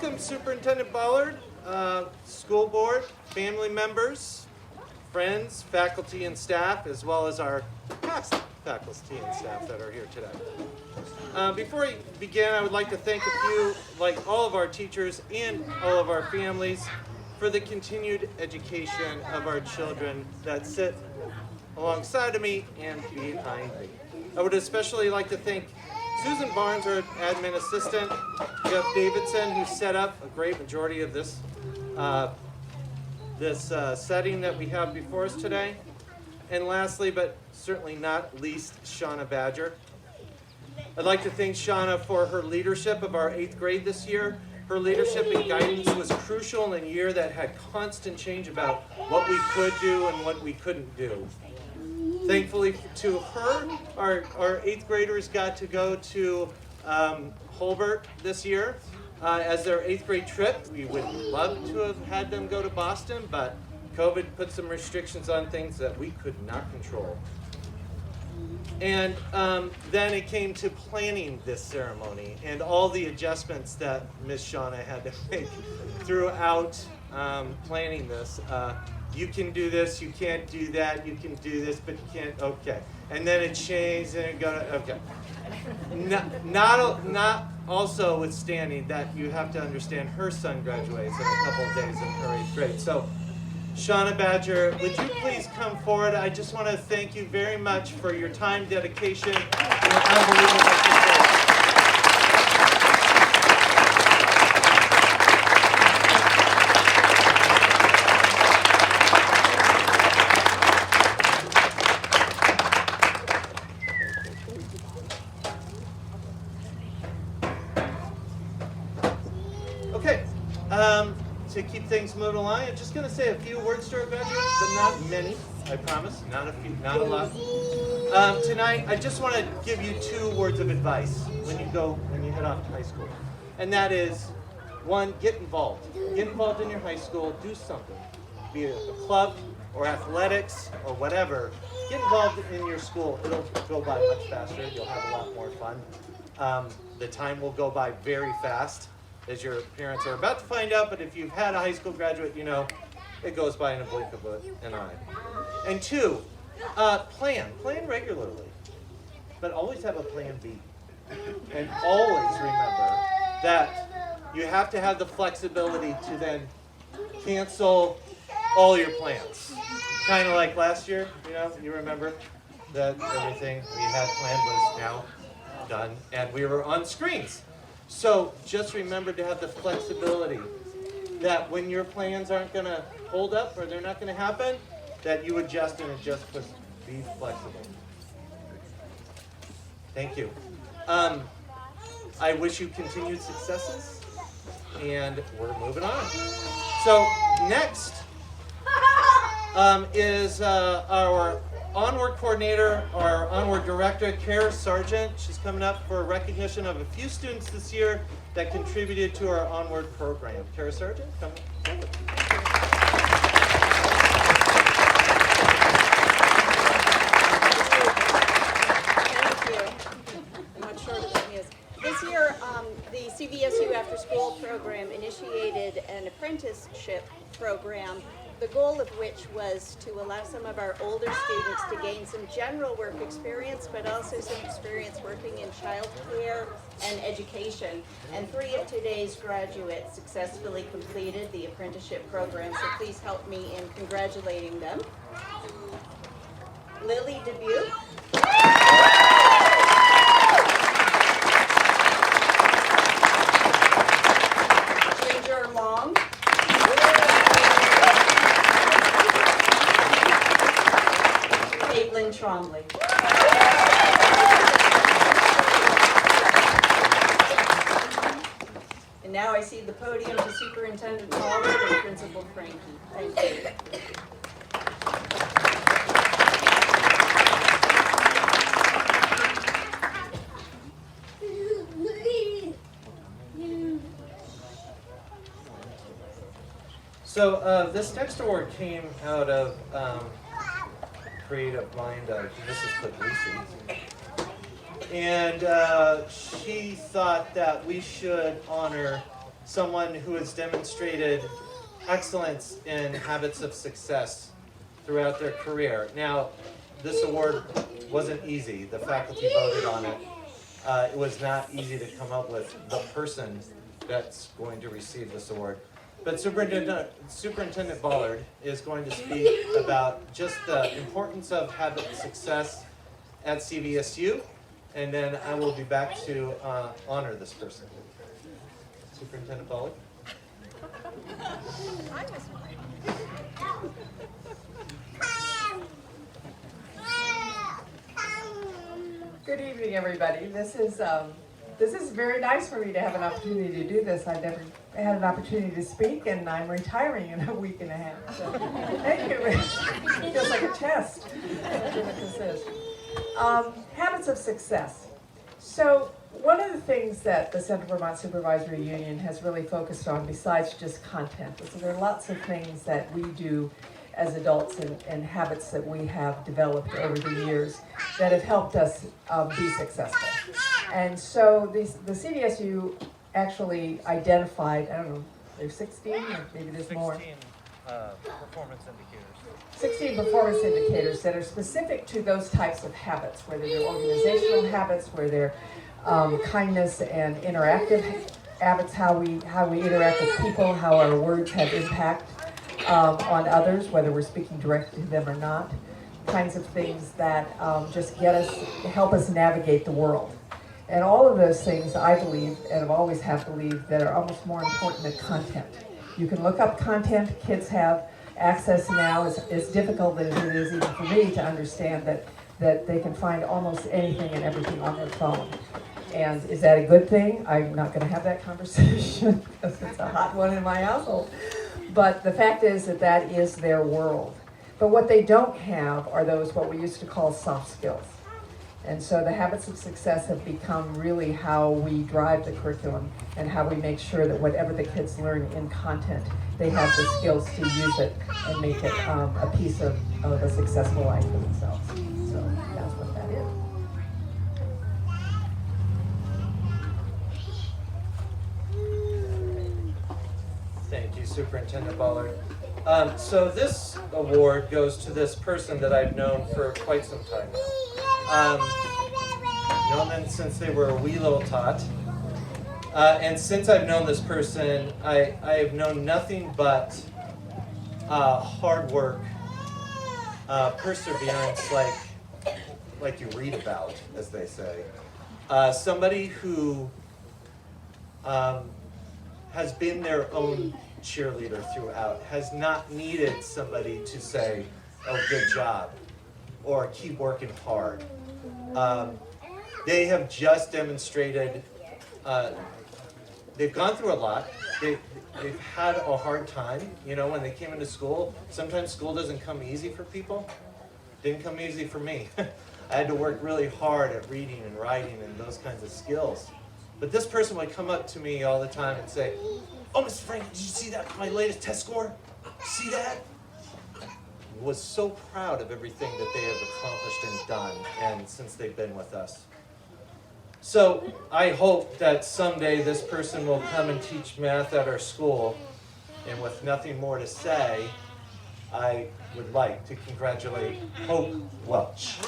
welcome Superintendent Ballard, school board, family members, friends, faculty and staff, as well as our past faculty and staff that are here today. Before we begin, I would like to thank a few, like all of our teachers and all of our families, for the continued education of our children that sit alongside of me and behind me. I would especially like to thank Susan Barnes, our admin assistant, Jeff Davidson, who set up a great majority of this setting that we have before us today. And lastly, but certainly not least, Shauna Badger. I'd like to thank Shauna for her leadership of our 8th grade this year. Her leadership and guidance was crucial in a year that had constant change about what we could do and what we couldn't do. Thankfully to her, our 8th graders got to go to Holbert this year as their 8th grade trip. We would love to have had them go to Boston, but COVID put some restrictions on things that we could not control. And then it came to planning this ceremony and all the adjustments that Miss Shauna had to make throughout planning this. You can do this, you can't do that, you can do this, but you can't, okay. And then it changed and it got, okay. Not also withstanding that you have to understand her son graduates in a couple of days in her 8th grade. So, Shauna Badger, would you please come forward? I just want to thank you very much for your time, dedication, and your unbelievable support. Okay, to keep things moving along, I'm just going to say a few words to our graduates, but not many, I promise, not a few, not a lot. Tonight, I just want to give you 2 words of advice when you head off to high school. And that is, 1, get involved. Get involved in your high school, do something. Be it a club or athletics or whatever. Get involved in your school. It'll go by much faster. You'll have a lot more fun. The time will go by very fast, as your parents are about to find out, but if you've had a high school graduate, you know it goes by in a blink of an eye. And 2, plan regularly, but always have a plan B. And always remember that you have to have the flexibility to then cancel all your plans. Kind of like last year, you remember that everything we had planned was now done, and we were on screens. So just remember to have the flexibility that when your plans aren't going to hold up or they're not going to happen, that you adjust and adjust, but be flexible. Thank you. I wish you continued successes, and we're moving on. So next is our Onward coordinator, our Onward director, Kara Sargent. She's coming up for recognition of a few students this year that contributed to our Onward program. Kara Sargent, come forward. Thank you. I'm not sure what it is. This year, the CVSU After School program initiated an apprenticeship program, the goal of which was to allow some of our older students to gain some general work experience, but also some experience working in childcare and education. And 3 of today's graduates successfully completed the apprenticeship program, so please help me in congratulating them. Lily Dubuque. Ginger Long. Caitlin Trombley. And now I see the podium to Superintendent Ballard and Principal Frankie. Thank you. So this next award came out of creative mind of Mrs. Puglisi. And she thought that we should honor someone who has demonstrated excellence in habits of success throughout their career. Now, this award wasn't easy. The faculty voted on it. It was not easy to come up with the person that's going to receive this award. But Superintendent Ballard is going to speak about just the importance of habit success at CVSU, and then I will be back to honor this person. Superintendent Ballard. Good evening, everybody. This is very nice for me to have an opportunity to do this. I've never had an opportunity to speak, and I'm retiring in a week and a half. So thank you. It feels like a test. That's what this is. Habits of success. So one of the things that the Central Vermont Supervisory Union has really focused on, besides just content, is there are lots of things that we do as adults and habits that we have developed over the years that have helped us be successful. And so the CVSU actually identified, I don't know, there's 16 or maybe there's more. 16 performance indicators. 16 performance indicators that are specific to those types of habits, whether they're organizational habits, where they're kindness and interactive habits, how we interact with people, how our words have impact on others, whether we're speaking directly to them or not, kinds of things that just help us navigate the world. And all of those things, I believe, and have always have believed, that are almost more important than content. You can look up content. Kids have access now. It's difficult as it is even for me to understand that they can find almost anything and everything on their phone. And is that a good thing? I'm not going to have that conversation because it's a hot one in my household. But the fact is that is their world. But what they don't have are those what we used to call soft skills. And so the habits of success have become really how we drive the curriculum and how we make sure that whatever the kids learn in content, they have the skills to use it and make it a piece of a successful life for themselves. So that's what that is. Thank you, Superintendent Ballard. So this award goes to this person that I've known for quite some time now. Known them since they were a wee little tot. And since I've known this person, I have known nothing but hard work, perseverance, like you read about, as they say. Somebody who has been their own cheerleader throughout, has not needed somebody to say, oh, good job, or keep working hard. They have just demonstrated, they've gone through a lot. They've had a hard time, when they came into school. Sometimes school doesn't come easy for people. Didn't come easy for me. I had to work really hard at reading and writing and those kinds of skills. But this person would come up to me all the time and say, oh, Mr. Frank, did you see that, my latest test score? See that? Was so proud of everything that they have accomplished and done, and since they've been with us. So I hope that someday this person will come and teach math at our school, and with nothing more to say, I would like to congratulate Hope Welch.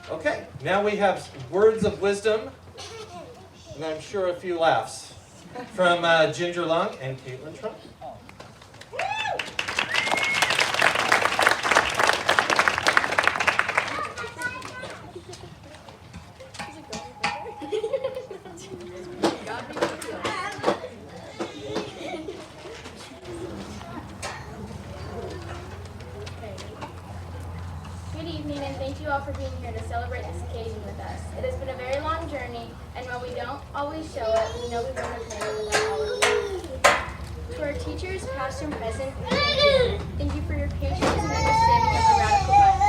Okay, now we have words of wisdom, and I'm sure a few laughs, from Ginger Long and Caitlin Trump. Good evening, and thank you all for being here to celebrate this occasion with us. It has been a very long journey, and while we don't always show it, we know we wouldn't have made it without all of you. To our teachers, past and present, thank you. Thank you for your patience and understanding of the radical life.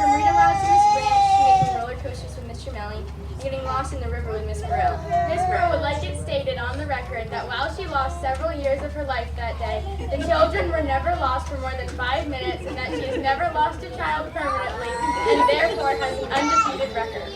From read aloud to Miss Branch, to making roller coasters with Mr. Melly, and getting lost in the river with Miss Burrell. Miss Burrell would like it stated on the record that while she lost several years of her life that day, the children were never lost for more than 5 minutes, and that she has never lost a child permanently, and therefore has an undefeated record.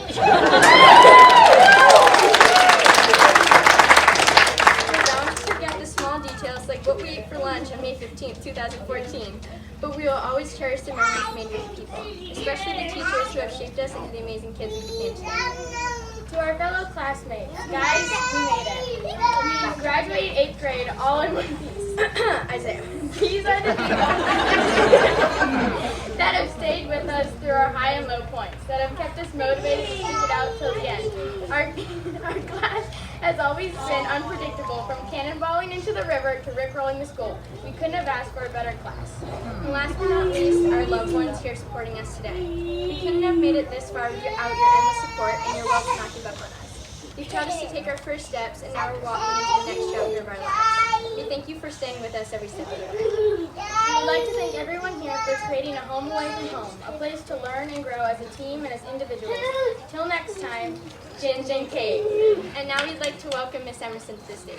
Details like what we ate for lunch on May 15th, 2014, but we will always cherish the memories made with people, especially the teachers who have shaped us into the amazing kids we became today. To our fellow classmates, guys, we made it. We graduated 8th grade all in one piece. Isaiah. These are the people that have stayed with us through our high and low points, that have kept us motivated to stick it out till the end. Our class has always been unpredictable, from cannonballing into the river to rickrolling the school. We couldn't have asked for a better class. And last but not least, our loved ones here supporting us today. We couldn't have made it this far without your endless support, and your love not give up on us. You've taught us to take our first steps, and now we're walking into the next chapter of our lives. We thank you for staying with us every step of the way. We would like to thank everyone here for creating a home away from home, a place to learn and grow as a team and as individuals. Till next time, Ginge and Kate. And now we'd like to welcome Miss Emerson to the stage.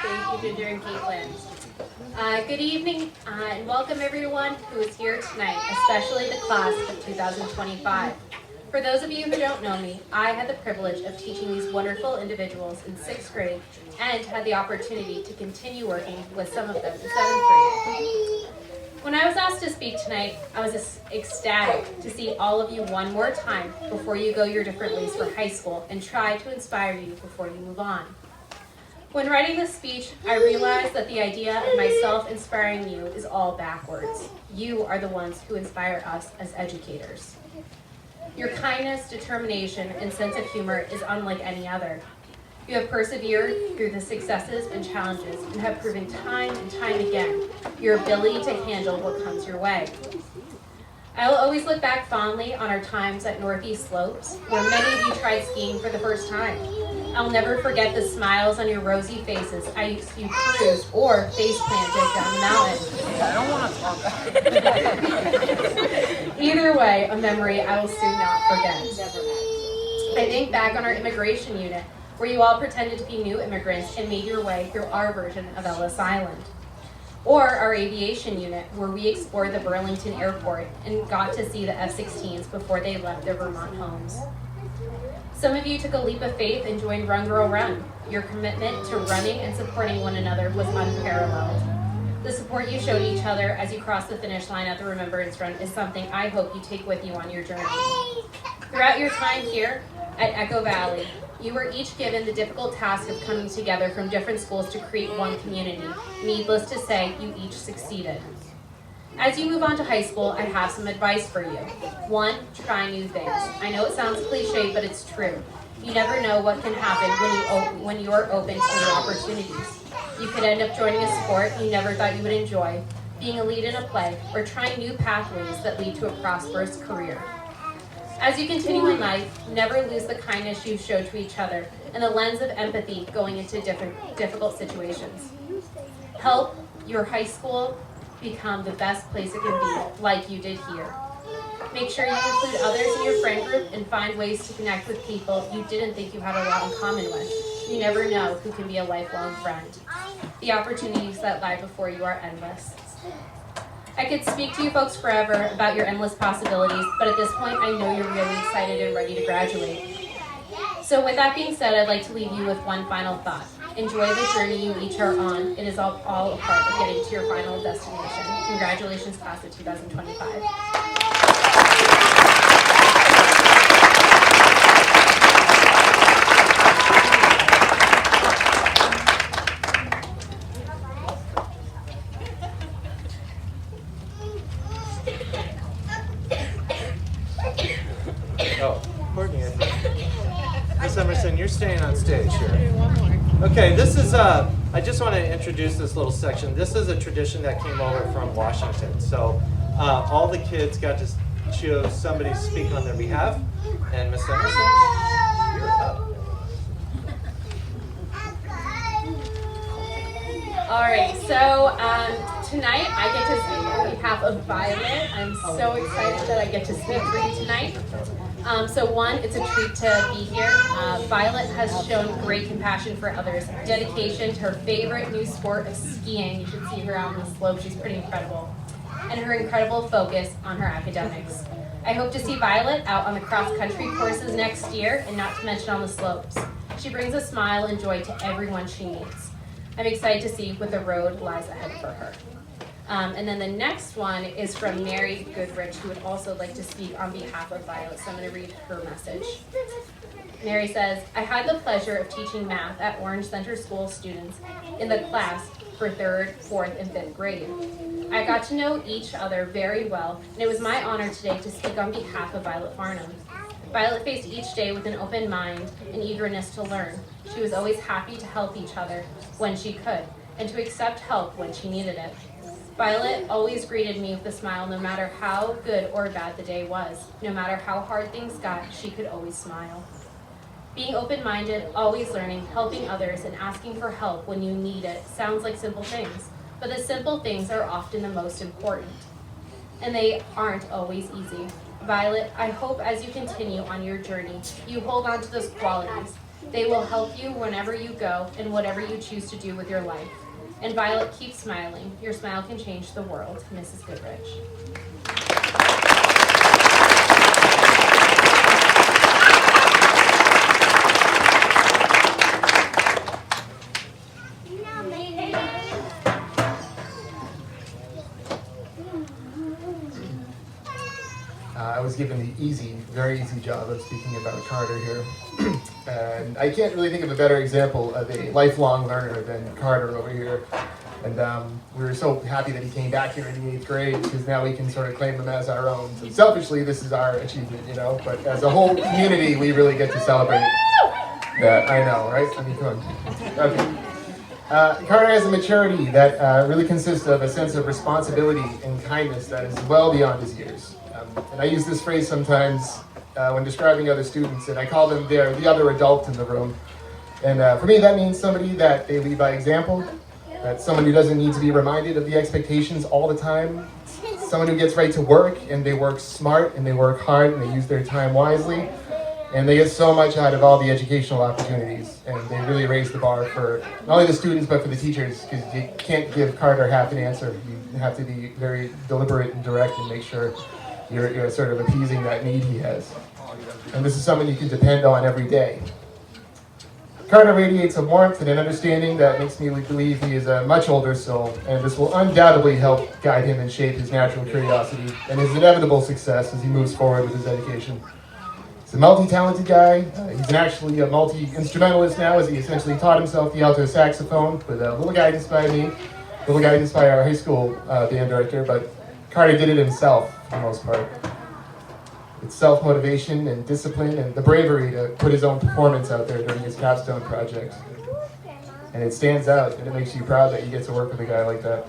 Thank you, Ginger and Caitlin. Good evening and welcome everyone who is here tonight, especially the class of 2025. For those of you who don't know me, I had the privilege of teaching these wonderful individuals in 6th grade and had the opportunity to continue working with some of them in 7th grade. When I was asked to speak tonight, I was ecstatic to see all of you one more time before you go your different ways for high school and try to inspire you before you move on. When writing this speech, I realized that the idea of myself inspiring you is all backwards. You are the ones who inspire us as educators. Your kindness, determination, and sense of humor is unlike any other. You have persevered through the successes and challenges and have proven time and time again your ability to handle what comes your way. I will always look back fondly on our times at Northeast Slopes, where many of you tried skiing for the first time. I'll never forget the smiles on your rosy faces as you cruised or face planted down the mountain. I don't want to talk about it. Either way, a memory I will soon not forget. I think back on our immigration unit, where you all pretended to be new immigrants and made your way through our version of Ellis Island. Or our aviation unit, where we explored the Burlington Airport and got to see the F-16s before they left their Vermont homes. Some of you took a leap of faith and joined Run Girl Run. Your commitment to running and supporting one another was unparalleled. The support you showed each other as you crossed the finish line at the Remembrance Run is something I hope you take with you on your journey. Throughout your time here at Echo Valley, you were each given the difficult task of coming together from different schools to create one community. Needless to say, you each succeeded. As you move on to high school, I have some advice for you. 1, try new things. I know it sounds cliche, but it's true. You never know what can happen when you are open to new opportunities. You could end up joining a sport you never thought you would enjoy, being a lead in a play, or trying new pathways that lead to a prosperous career. As you continue in life, never lose the kindness you show to each other and the lens of empathy going into difficult situations. Help your high school become the best place it can be, like you did here. Make sure you include others in your friend group and find ways to connect with people you didn't think you had a lot in common with. You never know who can be a lifelong friend. The opportunities that lie before you are endless. I could speak to you folks forever about your endless possibilities, but at this point I know you're really excited and ready to graduate. So with that being said, I'd like to leave you with one final thought. Enjoy the journey you each are on. It is all a part of getting to your final destination. Congratulations, class of 2025. Oh, Courtney, I think. Miss Emerson, you're staying on stage here. Okay, this is I just want to introduce this little section. This is a tradition that came over from Washington. So all the kids got to choose somebody to speak on their behalf. And Miss Emerson, you're up. All right, so tonight I get to speak on behalf of Violet. I'm so excited that I get to speak for you tonight. So one, it's a treat to be here. Violet has shown great compassion for others, dedication to her favorite new sport of skiing. You should see her out on the slope, she's pretty incredible. And her incredible focus on her academics. I hope to see Violet out on the cross-country courses next year, and not to mention on the slopes. She brings a smile and joy to everyone she meets. I'm excited to see what the road lies ahead for her. And then the next one is from Mary Goodrich, who would also like to speak on behalf of Violet, so I'm going to read her message. Mary says, I had the pleasure of teaching math at Orange Center School students in the class for 3rd, 4th, and 5th grade. I got to know each other very well, and it was my honor today to speak on behalf of Violet Farnham. Violet faced each day with an open mind and eagerness to learn. She was always happy to help each other when she could, and to accept help when she needed it. Violet always greeted me with a smile no matter how good or bad the day was. No matter how hard things got, she could always smile. Being open-minded, always learning, helping others, and asking for help when you need it sounds like simple things, but the simple things are often the most important, and they aren't always easy. Violet, I hope as you continue on your journey, you hold on to those qualities. They will help you whenever you go and whatever you choose to do with your life. And Violet, keep smiling. Your smile can change the world. Mrs. Goodrich. I was given the very easy job of speaking about Carter here. And I can't really think of a better example of a lifelong learner than Carter over here. And we were so happy that he came back here in the 8th grade, because now we can sort of claim him as our own. So selfishly, this is our achievement, you know, but as a whole community, we really get to celebrate that. I know, right? I mean, come on. Okay. Carter has a maturity that really consists of a sense of responsibility and kindness that is well beyond his years. And I use this phrase sometimes when describing other students, and I call them the other adult in the room. And for me, that means somebody that they lead by example, that someone who doesn't need to be reminded of the expectations all the time, someone who gets right to work, and they work smart, and they work hard, and they use their time wisely, and they get so much out of all the educational opportunities, and they really raise the bar for not only the students, but for the teachers, because you can't give Carter half an answer. You have to be very deliberate and direct and make sure you're sort of appeasing that need he has. And this is someone you can depend on every day. Carter radiates a warmth and an understanding that makes me believe he is a much older soul, and this will undoubtedly help guide him and shape his natural curiosity and his inevitable success as he moves forward with his education. He's a multi-talented guy. He's actually a multi-instrumentalist now, as he essentially taught himself the alto saxophone with a little guidance by me, a little guidance by our high school band director, but Carter did it himself for the most part. It's self-motivation and discipline and the bravery to put his own performance out there during his capstone project. And it stands out, and it makes you proud that you get to work with a guy like that.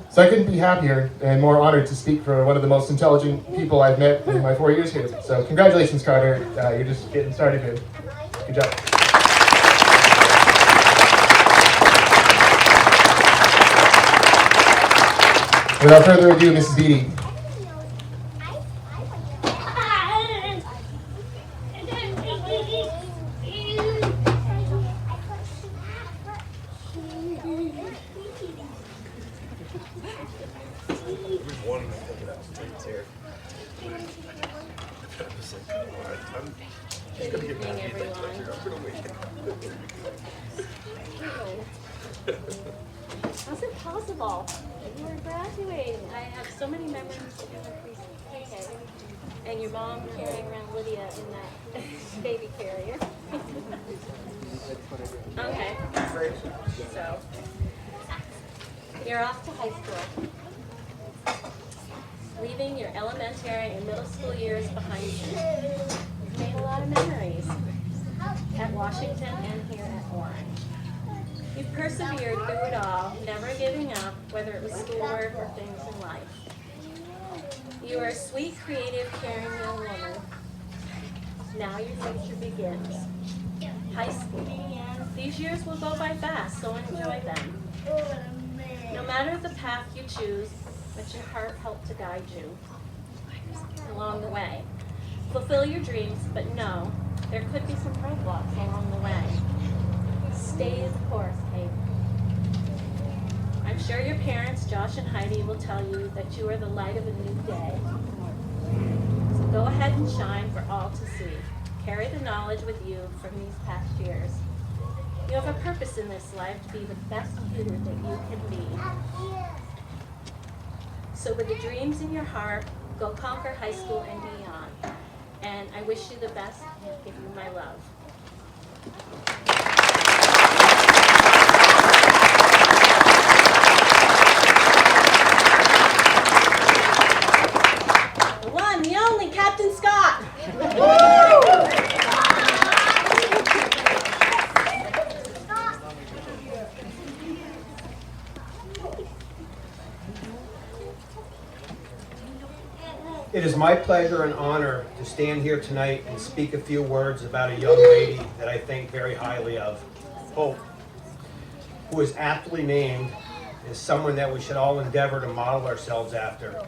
So I couldn't be happier and more honored to speak for one of the most intelligent people I've met in my 4 years here. So congratulations, Carter. You're just getting started here. Good job. Without further ado, Mrs. Beatty. How's it possible? You were graduating. I have so many memories of your okay. And your mom carrying around Lydia in that baby carrier. Okay. So, you're off to high school. Leaving your elementary and middle school years behind you. You've made a lot of memories at Washington and here at Orange. You've persevered through it all, never giving up, whether it was schoolwork or things in life. You are a sweet, creative, caring young woman. Now your future begins. High school. These years will go by fast, so enjoy them. No matter the path you choose, let your heart help to guide you along the way. Fulfill your dreams, but know there could be some roadblocks along the way. Stay the course, Kate. I'm sure your parents, Josh and Heidi, will tell you that you are the light of a new day. So go ahead and shine for all to see. Carry the knowledge with you from these past years. You have a purpose in this life to be the best you that you can be. So with the dreams in your heart, go conquer high school and beyond. And I wish you the best and give you my love. The one, the only, Captain Scott. It is my pleasure and honor to stand here tonight and speak a few words about a young lady that I think very highly of, Hope, who is aptly named as someone that we should all endeavor to model ourselves after.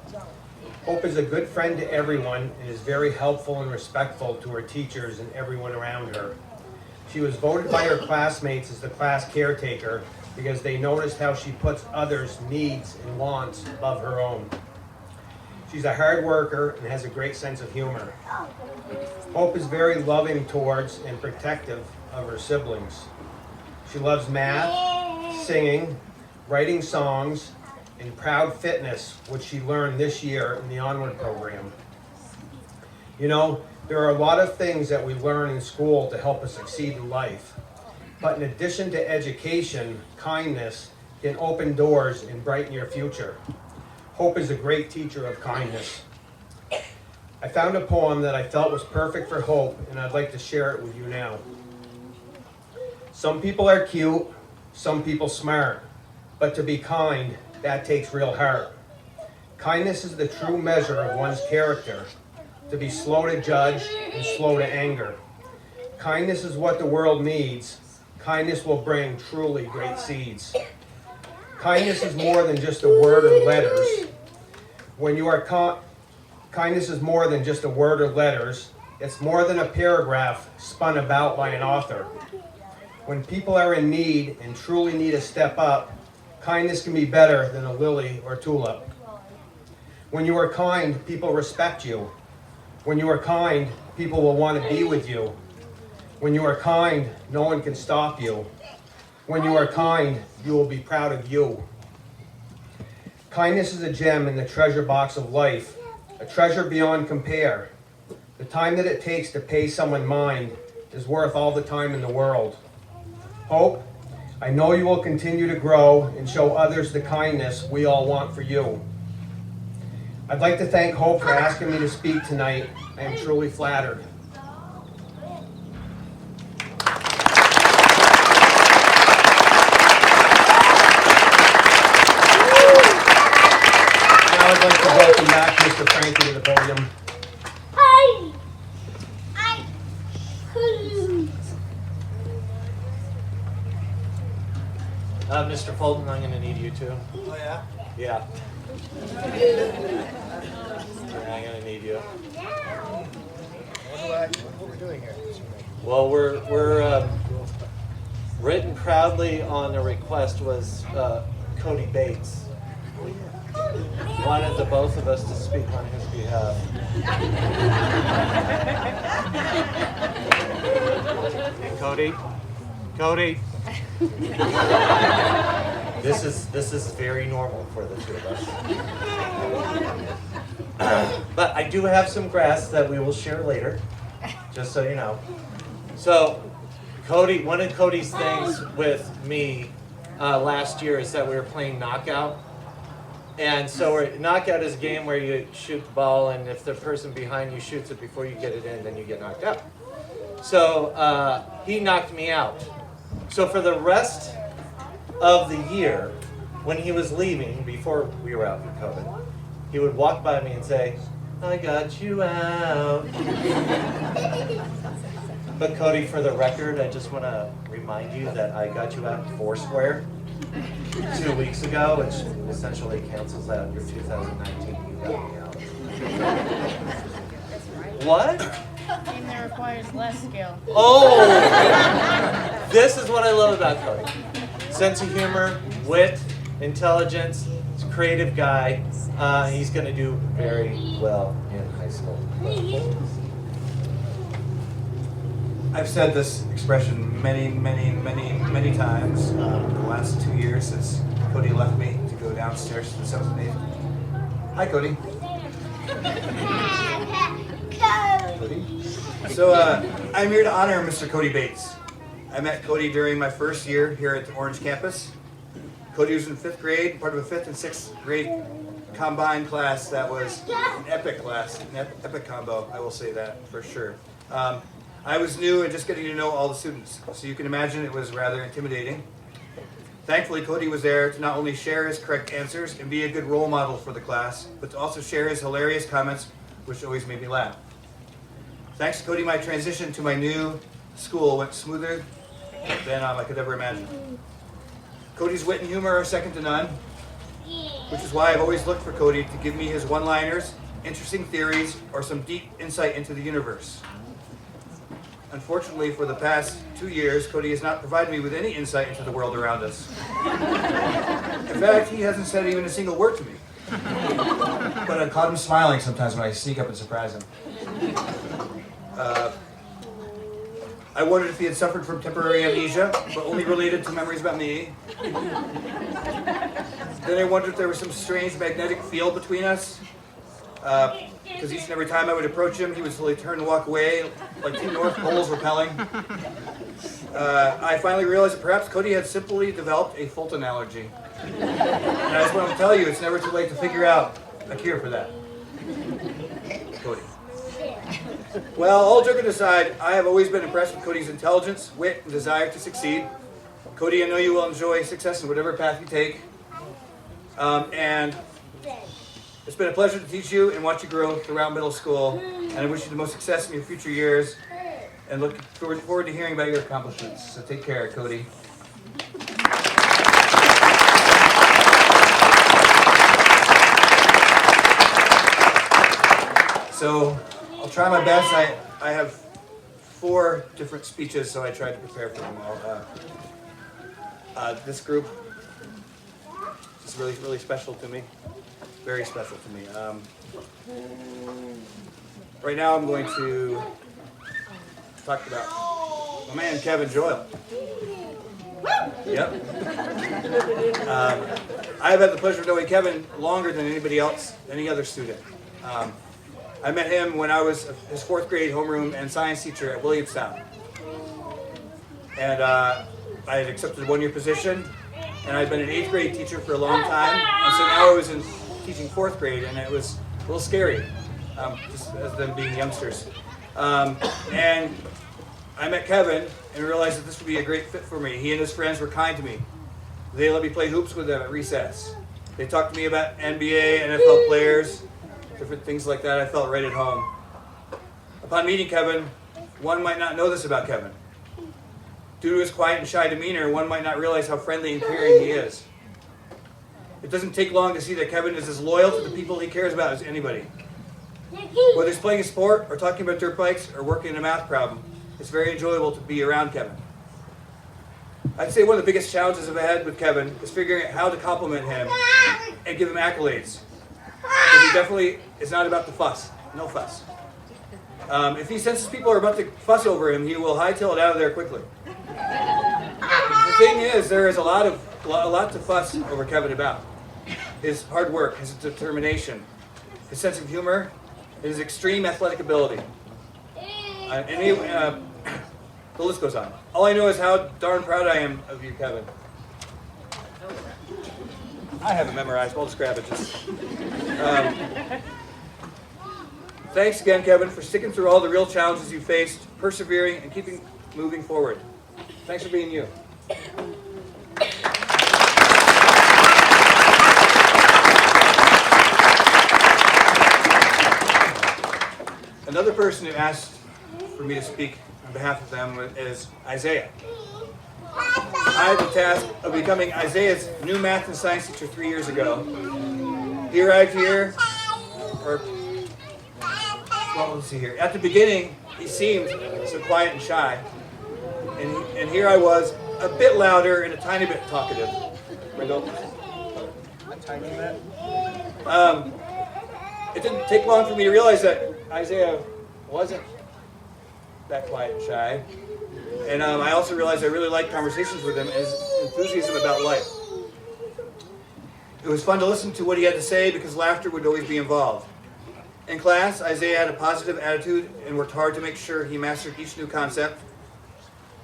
Hope is a good friend to everyone and is very helpful and respectful to her teachers and everyone around her. She was voted by her classmates as the class caretaker because they noticed how she puts others' needs and wants above her own. She's a hard worker and has a great sense of humor. Hope is very loving towards and protective of her siblings. She loves math, singing, writing songs, and proud fitness, which she learned this year in the Onward program. You know, there are a lot of things that we learn in school to help us succeed in life. But in addition to education, kindness can open doors and brighten your future. Hope is a great teacher of kindness. I found a poem that I felt was perfect for Hope, and I'd like to share it with you now. Some people are cute, some people smart, but to be kind, that takes real heart. Kindness is the true measure of one's character, to be slow to judge and slow to anger. Kindness is what the world needs. Kindness will bring truly great seeds. Kindness is more than just a word or letters. When you are kindness is more than just a word or letters. It's more than a paragraph spun about by an author. When people are in need and truly need to step up, kindness can be better than a lily or tulip. When you are kind, people respect you. When you are kind, people will want to be with you. When you are kind, no one can stop you. When you are kind, you will be proud of you. Kindness is a gem in the treasure box of life, a treasure beyond compare. The time that it takes to pay someone mind is worth all the time in the world. Hope, I know you will continue to grow and show others the kindness we all want for you. I'd like to thank Hope for asking me to speak tonight. I am truly flattered. I'd like to welcome back Mr. Frankie to the podium. Mr. Fulton, I'm going to need you too. Oh yeah? Yeah. I'm going to need you. What are we doing here? Well, we're written proudly on a request was Cody Bates. Wanted the both of us to speak on his behalf. Hey, Cody. This is very normal for the two of us. But I do have some grass that we will share later, just so you know. So, Cody, one of Cody's things with me last year is that we were playing knockout. And so knockout is a game where you shoot the ball, and if the person behind you shoots it before you get it in, then you get knocked out. So he knocked me out. So for the rest of the year, when he was leaving, before we were out for COVID, he would walk by me and say, "I got you out." But Cody, for the record, I just want to remind you that I got you out Foursquare 2 weeks ago, which essentially cancels out your 2019 You Got Me Out. What? Game that requires less skill. Oh! This is what I love about Cody. Sense of humor, wit, intelligence, he's a creative guy. He's going to do very well in high school. I've said this expression many times in the last 2 years since Cody left me to go downstairs to the 7th and 8th. Hi, Cody. Cody. So I'm here to honor Mr. Cody Bates. I met Cody during my first year here at the Orange campus. Cody was in 5th grade, part of a 5th and 6th grade combined class that was an epic class, an epic combo, I will say that for sure. I was new and just getting to know all the students, so you can imagine it was rather intimidating. Thankfully, Cody was there to not only share his correct answers and be a good role model for the class, but to also share his hilarious comments, which always made me laugh. Thanks to Cody, my transition to my new school went smoother than I could ever imagine. Cody's wit and humor are second to none, which is why I've always looked for Cody to give me his one-liners, interesting theories, or some deep insight into the universe. Unfortunately, for the past 2 years, Cody has not provided me with any insight into the world around us. In fact, he hasn't said even a single word to me. But I caught him smiling sometimes when I sneak up and surprise him. I wondered if he had suffered from temporary amnesia, but only related to memories about me. Then I wondered if there was some strange magnetic field between us. Because each and every time I would approach him, he would slowly turn and walk away, like two North Poles repelling. I finally realized that perhaps Cody had simply developed a Fulton allergy. And I just want to tell you, it's never too late to figure out a cure for that. Cody. Well, all joking aside, I have always been impressed with Cody's intelligence, wit, and desire to succeed. Cody, I know you will enjoy success in whatever path you take. And it's been a pleasure to teach you and watch you grow throughout middle school. And I wish you the most success in your future years. And look forward to hearing about your accomplishments. So take care, Cody. So I'll try my best. I have 4 different speeches, so I tried to prepare for them all. This group is really, really special to me. Very special to me. Right now I'm going to talk about my man Kevin Joyle. Yep. I have had the pleasure of knowing Kevin longer than anybody else, any other student. I met him when I was his 4th grade homeroom and science teacher at Williamstown. And I had accepted a 1-year position, and I'd been an 8th grade teacher for a long time, and so now I was teaching 4th grade, and it was a little scary, just as them being youngsters. And I met Kevin and realized that this would be a great fit for me. He and his friends were kind to me. They let me play hoops with them at recess. They talked to me about NBA, NFL players, different things like that. I felt right at home. Upon meeting Kevin, one might not know this about Kevin. Due to his quiet and shy demeanor, one might not realize how friendly and caring he is. It doesn't take long to see that Kevin is as loyal to the people he cares about as anybody. Whether he's playing a sport or talking about dirt bikes or working in a math problem, it's very enjoyable to be around Kevin. I'd say one of the biggest challenges I've had with Kevin is figuring out how to compliment him and give him accolades. Because he definitely is not about the fuss. No fuss. If he senses people are about to fuss over him, he will hightail it out of there quickly. The thing is, there is a lot to fuss over Kevin about. His hard work, his determination, his sense of humor, his extreme athletic ability. The list goes on. All I know is how darn proud I am of you, Kevin. I haven't memorized, but I'll just grab it. Thanks again, Kevin, for sticking through all the real challenges you faced, persevering, and keeping moving forward. Thanks for being you. Another person who asked for me to speak on behalf of them is Isaiah. I had the task of becoming Isaiah's new math and science teacher 3 years ago. He arrived here, well, let's see here. At the beginning, he seemed so quiet and shy. And here I was, a bit louder and a tiny bit talkative. Wendell? A tiny bit? It didn't take long for me to realize that Isaiah wasn't that quiet and shy. And I also realized I really liked conversations with him and his enthusiasm about life. It was fun to listen to what he had to say because laughter would always be involved. In class, Isaiah had a positive attitude and worked hard to make sure he mastered each new concept.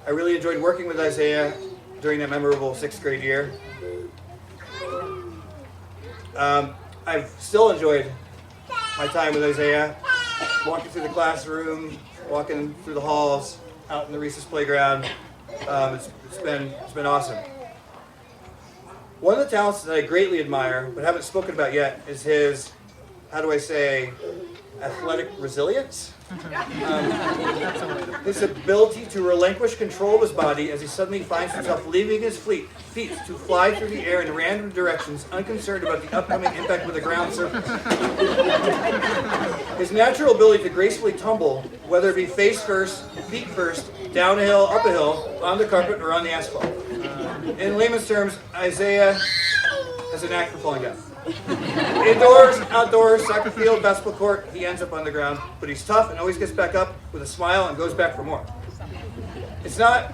I really enjoyed working with Isaiah during that memorable 6th grade year. I've still enjoyed my time with Isaiah, walking through the classroom, walking through the halls, out in the recess playground. It's been awesome. One of the talents that I greatly admire, but haven't spoken about yet, is his, how do I say, athletic resilience. His ability to relinquish control of his body as he suddenly finds himself leaving his feet to fly through the air in random directions, unconcerned about the upcoming impact with the ground surface. His natural ability to gracefully tumble, whether it be face first, feet first, down a hill, up a hill, on the carpet, or on the asphalt. In layman's terms, Isaiah has a knack for falling down. Indoors, outdoors, soccer field, basketball court, he ends up on the ground, but he's tough and always gets back up with a smile and goes back for more. It's not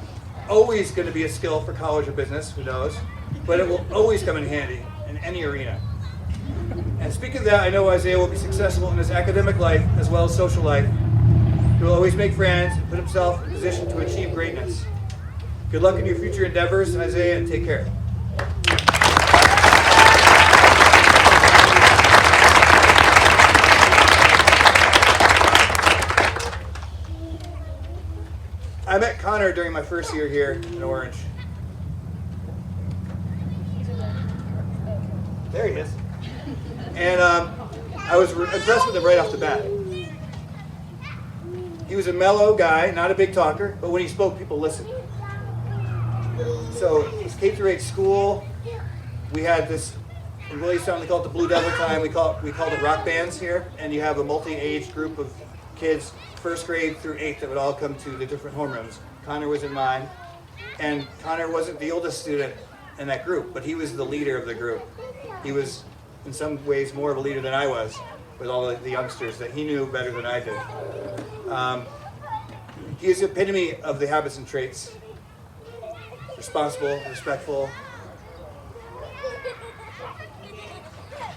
always going to be a skill for college or business, who knows, but it will always come in handy in any arena. And speaking of that, I know Isaiah will be successful in his academic life as well as social life. He will always make friends and put himself in a position to achieve greatness. Good luck in your future endeavors, Isaiah, and take care. I met Connor during my first year here in Orange. There he is. And I was impressed with him right off the bat. He was a mellow guy, not a big talker, but when he spoke, people listened. So it's K-8 school. We had this, in Williamstown, they call it the Blue Devil time. We called it rock bands here. And you have a multi-age group of kids, 1st grade through 8th, that would all come to the different homerooms. Connor was in mine. And Connor wasn't the oldest student in that group, but he was the leader of the group. He was, in some ways, more of a leader than I was with all the youngsters that he knew better than I did. He is the epitome of the habits and traits. Responsible, respectful,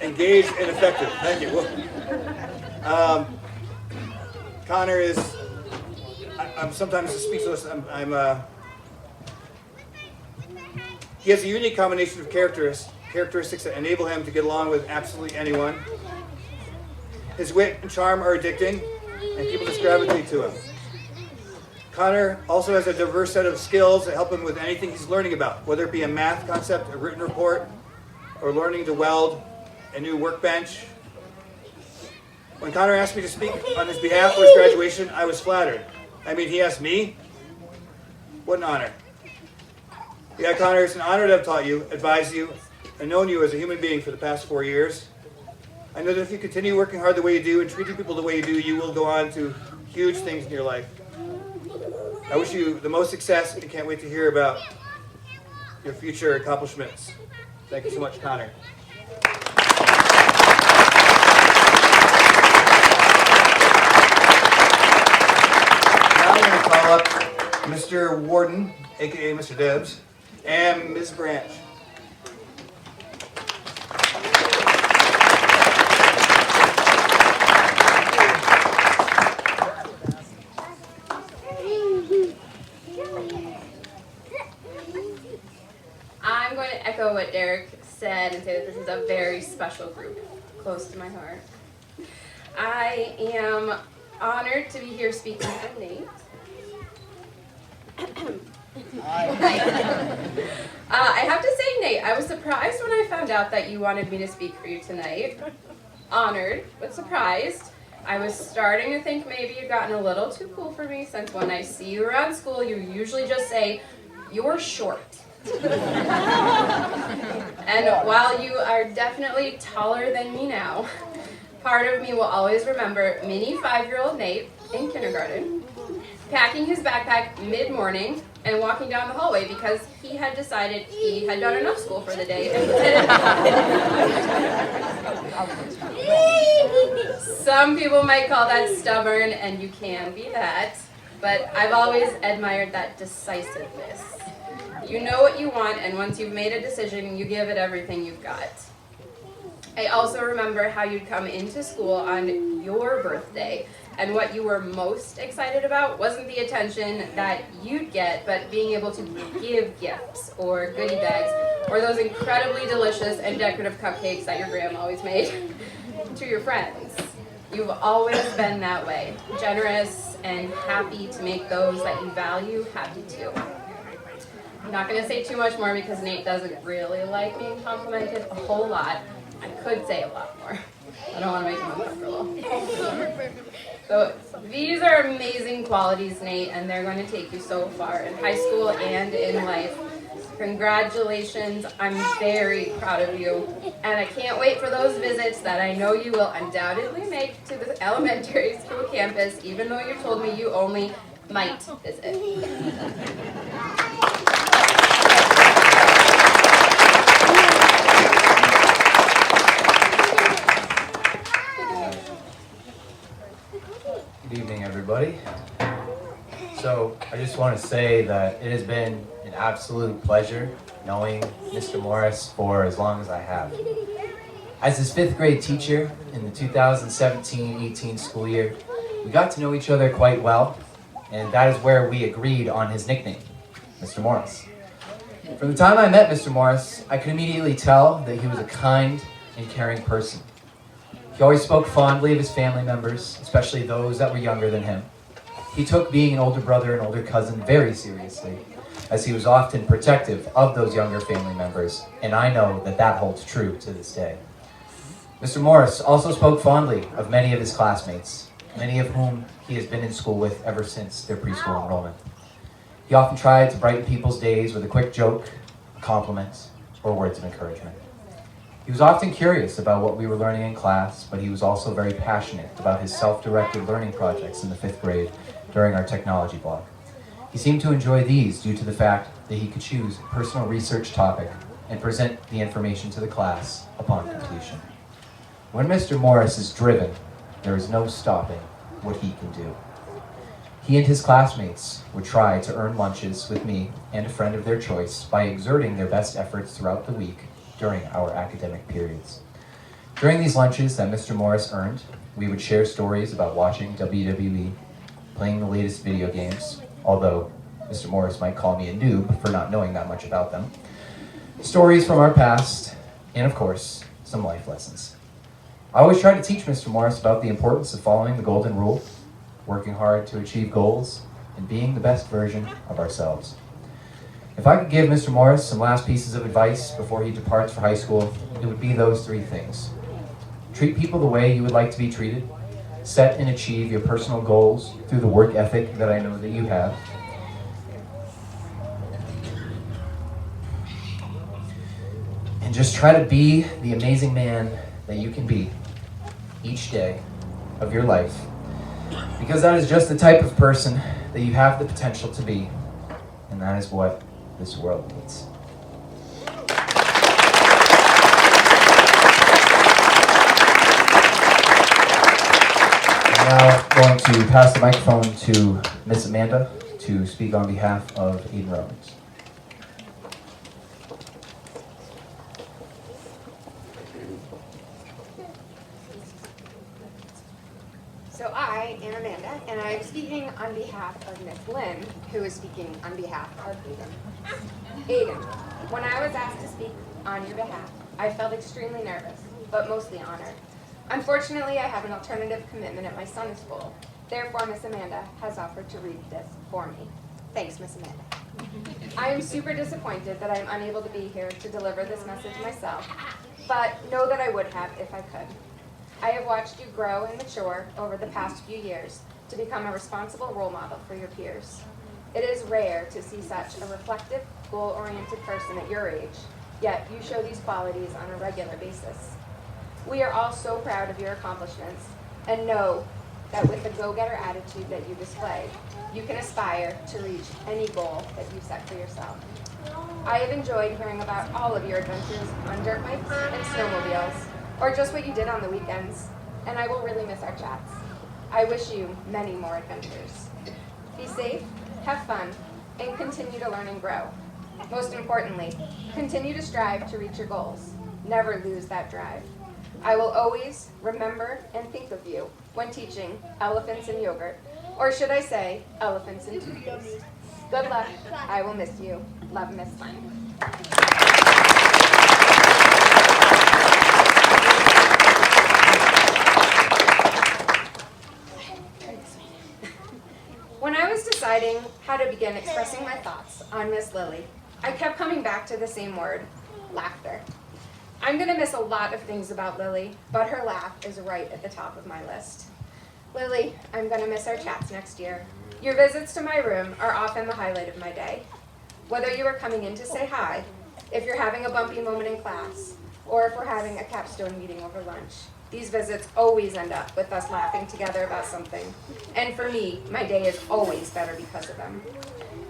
engaged, and effective. Thank you. Connor is, I'm sometimes speechless. He has a unique combination of characteristics that enable him to get along with absolutely anyone. His wit and charm are addicting, and people just gravitate to him. Connor also has a diverse set of skills that help him with anything he's learning about, whether it be a math concept, a written report, or learning to weld a new workbench. When Connor asked me to speak on his behalf for his graduation, I was flattered. I mean, he asked me? What an honor. Yeah, Connor, it's an honor to have taught you, advised you, and known you as a human being for the past 4 years. I know that if you continue working hard the way you do and treating people the way you do, you will go on to huge things in your life. I wish you the most success and can't wait to hear about your future accomplishments. Thank you so much, Connor. Now I'm going to call up Mr. Warden, aka Mr. Debs, and Ms. Branch. I'm going to echo what Derek said and say that this is a very special group, close to my heart. I am honored to be here speaking for Nate. I have to say, Nate, I was surprised when I found out that you wanted me to speak for you tonight. Honored, but surprised. I was starting to think maybe you'd gotten a little too cool for me, since when I see you around school, you usually just say, "You're short." And while you are definitely taller than me now, part of me will always remember mini 5-year-old Nate in kindergarten packing his backpack mid-morning and walking down the hallway because he had decided he had done enough school for the day. Some people might call that stubborn, and you can be that, but I've always admired that decisiveness. You know what you want, and once you've made a decision, you give it everything you've got. I also remember how you'd come into school on your birthday, and what you were most excited about wasn't the attention that you'd get, but being able to give gifts or goodie bags or those incredibly delicious and decorative cupcakes that your grandma always made to your friends. You've always been that way, generous and happy to make those that you value happy too. I'm not going to say too much more because Nate doesn't really like being complimented a whole lot. I could say a lot more. I don't want to make him uncomfortable. So these are amazing qualities, Nate, and they're going to take you so far in high school and in life. Congratulations. I'm very proud of you. And I can't wait for those visits that I know you will undoubtedly make to the elementary school campus, even though you told me you only might visit. Good evening, everybody. So I just want to say that it has been an absolute pleasure knowing Mr. Morris for as long as I have. As his 5th grade teacher in the 2017-18 school year, we got to know each other quite well, and that is where we agreed on his nickname, Mr. Morris. From the time I met Mr. Morris, I could immediately tell that he was a kind and caring person. He always spoke fondly of his family members, especially those that were younger than him. He took being an older brother and older cousin very seriously, as he was often protective of those younger family members, and I know that that holds true to this day. Mr. Morris also spoke fondly of many of his classmates, many of whom he has been in school with ever since their preschool enrollment. He often tried to brighten people's days with a quick joke, a compliment, or words of encouragement. He was often curious about what we were learning in class, but he was also very passionate about his self-directed learning projects in the 5th grade during our technology block. He seemed to enjoy these due to the fact that he could choose a personal research topic and present the information to the class upon completion. When Mr. Morris is driven, there is no stopping what he can do. He and his classmates would try to earn lunches with me and a friend of their choice by exerting their best efforts throughout the week during our academic periods. During these lunches that Mr. Morris earned, we would share stories about watching WWE, playing the latest video games, although Mr. Morris might call me a noob for not knowing that much about them, stories from our past, and of course, some life lessons. I always try to teach Mr. Morris about the importance of following the golden rule, working hard to achieve goals, and being the best version of ourselves. If I could give Mr. Morris some last pieces of advice before he departs for high school, it would be those 3 things. Treat people the way you would like to be treated. Set and achieve your personal goals through the work ethic that I know that you have. And just try to be the amazing man that you can be each day of your life. Because that is just the type of person that you have the potential to be. And that is what this world needs. I'm now going to pass the microphone to Miss Amanda to speak on behalf of Eden Rollins. So I am Amanda, and I am speaking on behalf of Miss Lynn, who is speaking on behalf of Aiden. Aiden, when I was asked to speak on your behalf, I felt extremely nervous, but mostly honored. Unfortunately, I have an alternative commitment at my son's school. Therefore, Miss Amanda has offered to read this for me. Thanks, Miss Amanda. I am super disappointed that I am unable to be here to deliver this message myself, but know that I would have if I could. I have watched you grow and mature over the past few years to become a responsible role model for your peers. It is rare to see such a reflective, goal-oriented person at your age, yet you show these qualities on a regular basis. We are all so proud of your accomplishments and know that with the go-getter attitude that you display, you can aspire to reach any goal that you set for yourself. I have enjoyed hearing about all of your adventures on dirt bikes and snowmobiles, or just what you did on the weekends, and I will really miss our chats. I wish you many more adventures. Be safe, have fun, and continue to learn and grow. Most importantly, continue to strive to reach your goals. Never lose that drive. I will always remember and think of you when teaching elephants and yogurt, or should I say, elephants and toothpaste. Good luck. I will miss you. Love, Miss Lynn. When I was deciding how to begin expressing my thoughts on Miss Lily, I kept coming back to the same word, laughter. I'm going to miss a lot of things about Lily, but her laugh is right at the top of my list. Lily, I'm going to miss our chats next year. Your visits to my room are often the highlight of my day. Whether you are coming in to say hi, if you're having a bumpy moment in class, or if we're having a capstone meeting over lunch, these visits always end up with us laughing together about something. And for me, my day is always better because of them.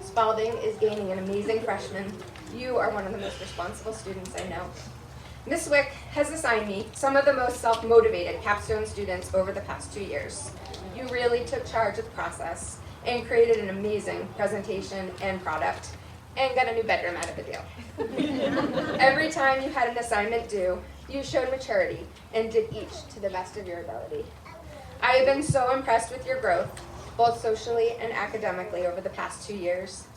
Spalding is gaining an amazing freshman. You are one of the most responsible students I know. Ms. Wick has assigned me some of the most self-motivated capstone students over the past 2 years. You really took charge of the process and created an amazing presentation and product, and got a new bedroom out of the deal. Every time you had an assignment due, you showed maturity and did each to the best of your ability. I have been so impressed with your growth, both socially and academically, over the past 2 years.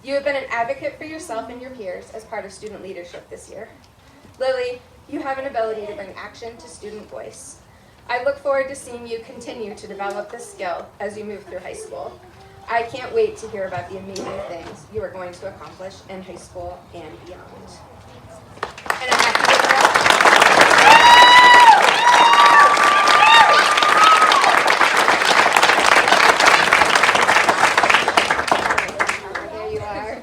You have been an advocate for yourself and your peers as part of student leadership this year. Lily, you have an ability to bring action to student voice. I look forward to seeing you continue to develop this skill as you move through high school. I can't wait to hear about the amazing things you are going to accomplish in high school and beyond. And I'm happy to There you are.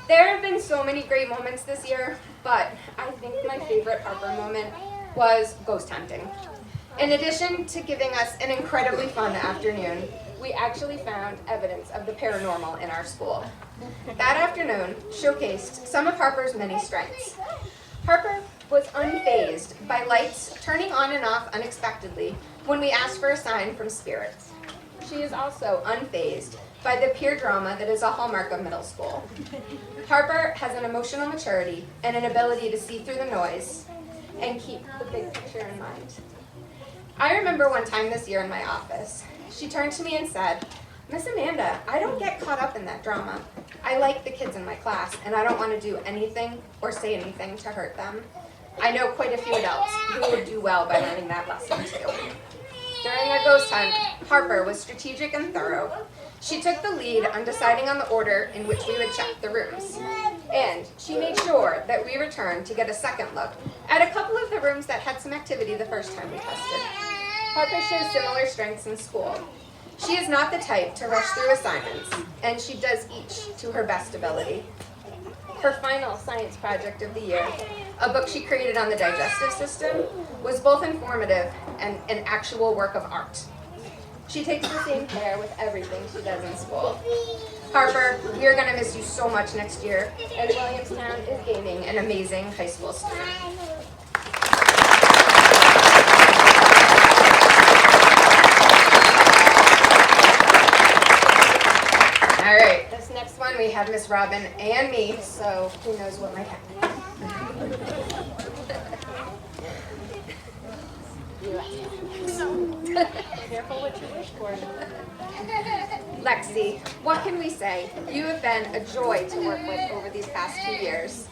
There have been so many great moments this year, but I think my favorite Harper moment was ghost hunting. In addition to giving us an incredibly fun afternoon, we actually found evidence of the paranormal in our school. That afternoon showcased some of Harper's many strengths. Harper was unfazed by lights turning on and off unexpectedly when we asked for a sign from spirits. She is also unfazed by the peer drama that is a hallmark of middle school. Harper has an emotional maturity and an ability to see through the noise and keep the big picture in mind. I remember one time this year in my office, she turned to me and said, "Miss Amanda, I don't get caught up in that drama. I like the kids in my class, and I don't want to do anything or say anything to hurt them. I know quite a few adults who would do well by learning that lesson too." During our ghost hunt, Harper was strategic and thorough. She took the lead on deciding on the order in which we would check the rooms. And she made sure that we returned to get a second look at a couple of the rooms that had some activity the first time we tested. Harper shows similar strengths in school. She is not the type to rush through assignments, and she does each to her best ability. Her final science project of the year, a book she created on the digestive system, was both informative and an actual work of art. She takes the same care with everything she does in school. Harper, we are going to miss you so much next year, and Williamstown is gaining an amazing high school student. All right, this next one we have Miss Robin and me, so who knows what might happen. Careful what you wish for. Lexi, what can we say? You have been a joy to work with over these past 2 years.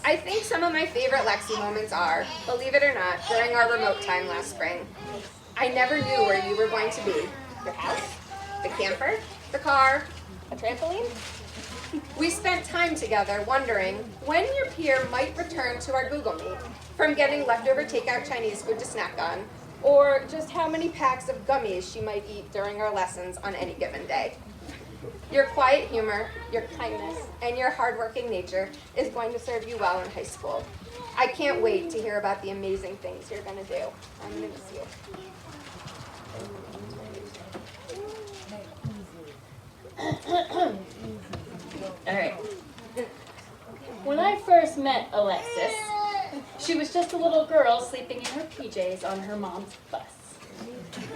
I think some of my favorite Lexi moments are, believe it or not, during our remote time last spring. I never knew where you were going to be. Your house, the camper, the car, a trampoline. We spent time together wondering when your peer might return to our Google Meet from getting leftover takeout Chinese food to snack on, or just how many packs of gummies she might eat during our lessons on any given day. Your quiet humor, your kindness, and your hardworking nature is going to serve you well in high school. I can't wait to hear about the amazing things you're going to do. I'm going to miss you. All right. When I first met Alexis, she was just a little girl sleeping in her PJs on her mom's bus.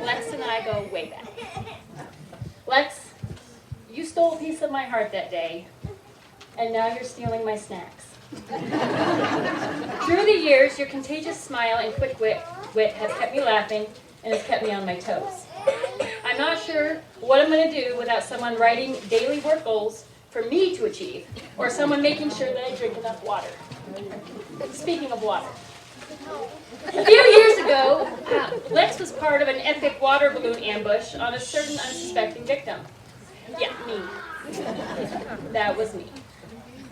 Lex and I go way back. Lex, you stole a piece of my heart that day, and now you're stealing my snacks. Through the years, your contagious smile and quick wit has kept me laughing and has kept me on my toes. I'm not sure what I'm going to do without someone writing daily work goals for me to achieve, or someone making sure that I drink enough water. Speaking of water, a few years ago, Lex was part of an epic water balloon ambush on a certain unsuspecting victim. Yeah, me. That was me.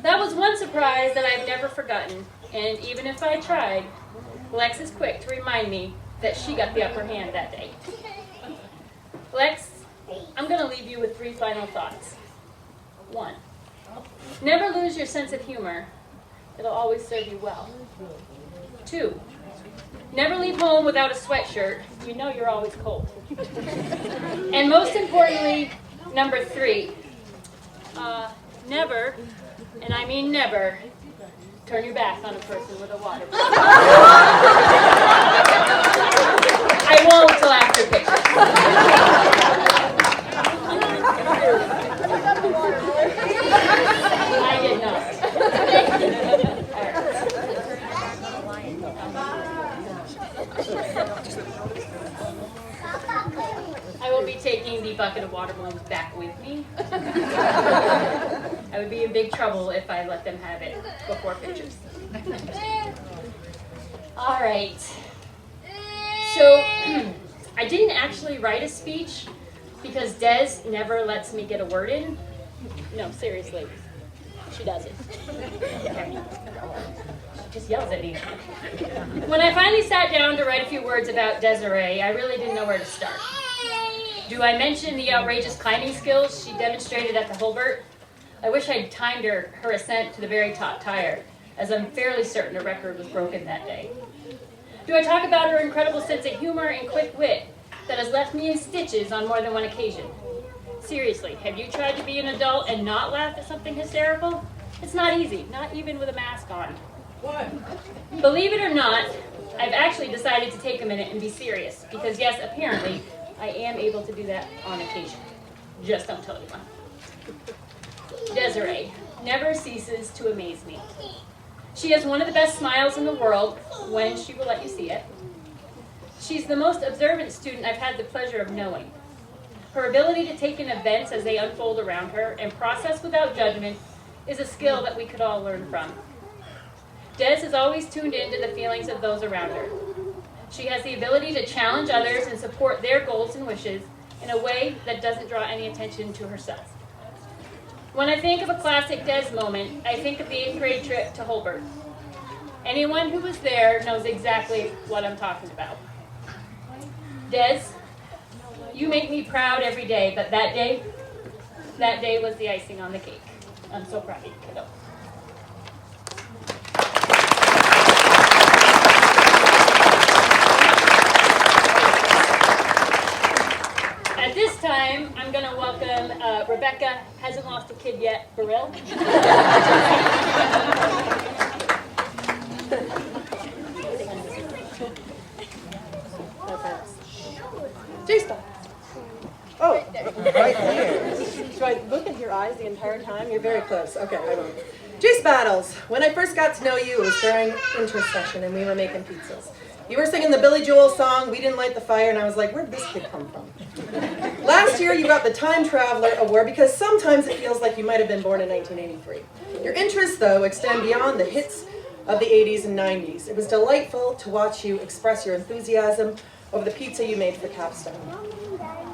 That was one surprise that I've never forgotten, and even if I tried, Lex is quick to remind me that she got the upper hand that day. Lex, I'm going to leave you with 3 final thoughts. 1, never lose your sense of humor. It'll always serve you well. 2, never leave home without a sweatshirt. You know you're always cold. And most importantly, number 3, never, and I mean never, turn your back on a person with a water balloon. I won't till after pictures. I did not. I will be taking the bucket of water balloons back with me. I would be in big trouble if I let them have it before pictures. All right. So, I didn't actually write a speech because Des never lets me get a word in. No, seriously. She doesn't. Okay. She just yells at me. When I finally sat down to write a few words about Desiree, I really didn't know where to start. Do I mention the outrageous climbing skills she demonstrated at the Holbert? I wish I'd timed her ascent to the very top tire, as I'm fairly certain a record was broken that day. Do I talk about her incredible sense of humor and quick wit that has left me in stitches on more than one occasion? Seriously, have you tried to be an adult and not laugh at something hysterical? It's not easy, not even with a mask on. What? Believe it or not, I've actually decided to take a minute and be serious, because yes, apparently, I am able to do that on occasion. Just don't tell anyone. Desiree never ceases to amaze me. She has one of the best smiles in the world, when she will let you see it. She's the most observant student I've had the pleasure of knowing. Her ability to take in events as they unfold around her and process without judgment is a skill that we could all learn from. Des is always tuned into the feelings of those around her. She has the ability to challenge others and support their goals and wishes in a way that doesn't draw any attention to herself. When I think of a classic Des moment, I think of the 8th grade trip to Holbert. Anyone who was there knows exactly what I'm talking about. Des, you make me proud every day, but that day was the icing on the cake. I'm so proud of you, kiddo. At this time, I'm going to welcome Rebecca, hasn't lost a kid yet, Burrell. J-Spot. Oh, right there. Do I look at your eyes the entire time? You're very close. Okay, I won't. Juice Battles. When I first got to know you, it was during interest session and we were making pizzas. You were singing the Billy Joel song, We Didn't Light the Fire, and I was like, where'd this kid come from? Last year, you got the Time Traveler Award because sometimes it feels like you might have been born in 1983. Your interests, though, extend beyond the hits of the 80s and 90s. It was delightful to watch you express your enthusiasm over the pizza you made for Capstone.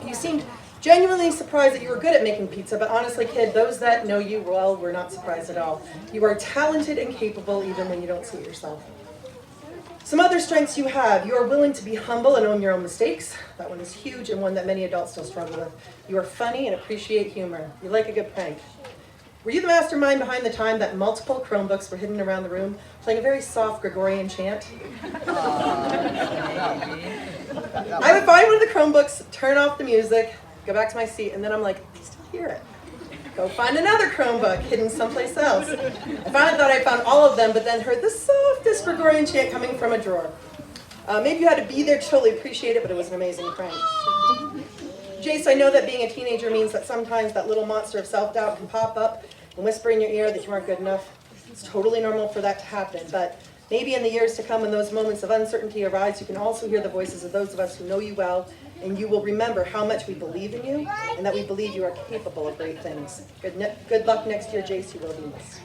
You seemed Genuinely surprised that you were good at making pizza, but honestly, kid, those that know you well were not surprised at all. You are talented and capable even when you don't see it yourself. Some other strengths you have: you are willing to be humble and own your own mistakes. That one is huge and one that many adults still struggle with. You are funny and appreciate humor. You like a good prank. Were you the mastermind behind the time that multiple Chromebooks were hidden around the room, playing a very soft Gregorian chant? I would find one of the Chromebooks, turn off the music, go back to my seat, and then I'm like, I still hear it. Go find another Chromebook hidden someplace else. I finally thought I found all of them, but then heard the softest Gregorian chant coming from a drawer. Maybe you had to be there to totally appreciate it, but it was an amazing prank. Jace, I know that being a teenager means that sometimes that little monster of self-doubt can pop up and whisper in your ear that you aren't good enough. It's totally normal for that to happen, but maybe in the years to come when those moments of uncertainty arise, you can also hear the voices of those of us who know you well, and you will remember how much we believe in you and that we believe you are capable of great things. Good luck next year, Jace. You will be missed.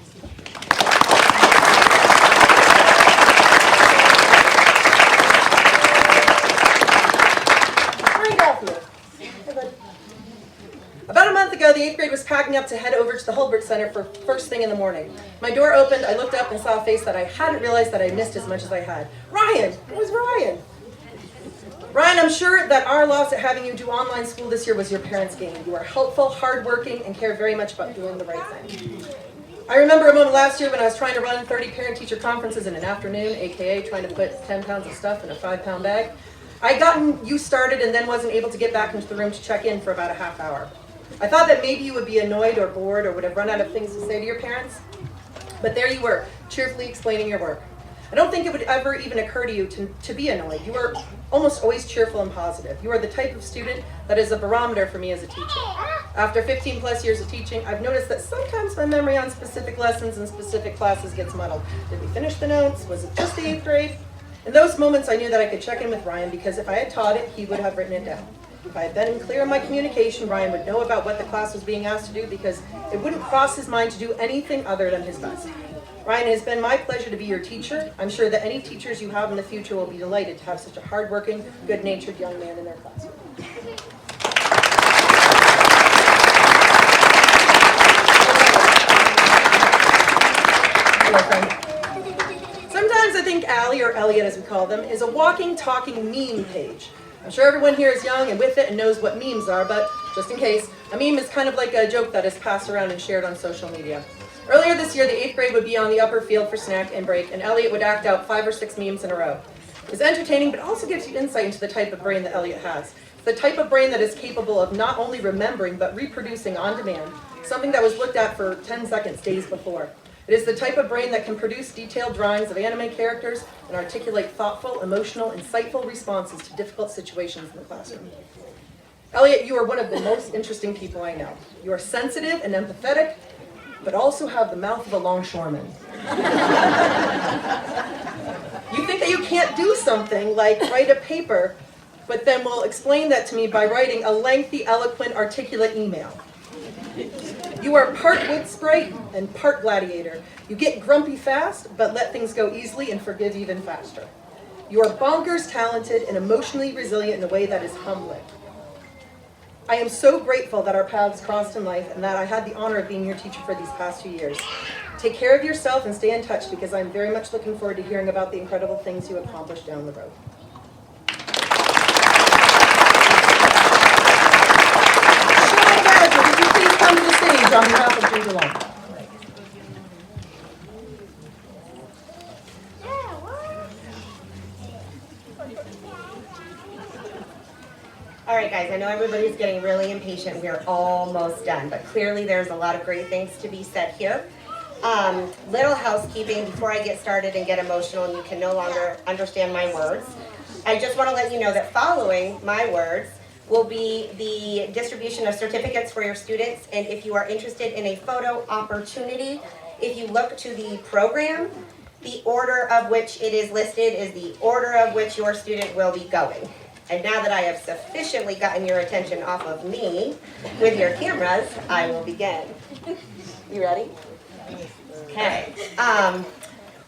About a month ago, the 8th grade was packing up to head over to the Hulbert Center for first thing in the morning. My door opened, I looked up and saw a face that I hadn't realized that I missed as much as I had. Ryan! It was Ryan! Ryan, I'm sure that our loss at having you do online school this year was your parents' gain. You are helpful, hardworking, and care very much about doing the right thing. I remember a moment last year when I was trying to run 30 parent-teacher conferences in an afternoon, aka trying to put 10 pounds of stuff in a 5-pound bag. I'd gotten you started and then wasn't able to get back into the room to check in for about a half hour. I thought that maybe you would be annoyed or bored or would have run out of things to say to your parents, but there you were, cheerfully explaining your work. I don't think it would ever even occur to you to be annoyed. You are almost always cheerful and positive. You are the type of student that is a barometer for me as a teacher. After 15 plus years of teaching, I've noticed that sometimes my memory on specific lessons and specific classes gets muddled. Did we finish the notes? Was it just the 8th grade? In those moments, I knew that I could check in with Ryan because if I had taught it, he would have written it down. If I had been clear in my communication, Ryan would know about what the class was being asked to do because it wouldn't cross his mind to do anything other than his best. Ryan, it has been my pleasure to be your teacher. I'm sure that any teachers you have in the future will be delighted to have such a hardworking, good-natured young man in their classroom. Hello, friend. Sometimes I think Allie, or Elliot as we call them, is a walking, talking meme page. I'm sure everyone here is young and with it and knows what memes are, but just in case, a meme is kind of like a joke that is passed around and shared on social media. Earlier this year, the 8th grade would be on the upper field for snack and break, and Elliot would act out 5 or 6 memes in a row. It's entertaining, but also gives you insight into the type of brain that Elliot has. The type of brain that is capable of not only remembering, but reproducing on demand, something that was looked at for 10 seconds days before. It is the type of brain that can produce detailed drawings of anime characters and articulate thoughtful, emotional, insightful responses to difficult situations in the classroom. Elliot, you are one of the most interesting people I know. You are sensitive and empathetic, but also have the mouth of a longshoreman. You think that you can't do something like write a paper, but then will explain that to me by writing a lengthy, eloquent, articulate email. You are part wood sprite and part gladiator. You get grumpy fast, but let things go easily and forgive even faster. You are bonkers talented and emotionally resilient in a way that is humbling. I am so grateful that our paths crossed in life and that I had the honor of being your teacher for these past 2 years. Take care of yourself and stay in touch because I'm very much looking forward to hearing about the incredible things you accomplish down the road. Sean Badger, would you please come to the stage on behalf of Judah Long? All right, guys, I know everybody's getting really impatient. We're almost done, but clearly there's a lot of great things to be said here. Little housekeeping before I get started and get emotional and you can no longer understand my words. I just want to let you know that following my words will be the distribution of certificates for your students, and if you are interested in a photo opportunity, if you look to the program, the order of which it is listed is the order of which your student will be going. And now that I have sufficiently gotten your attention off of me with your cameras, I will begin. You ready? Okay.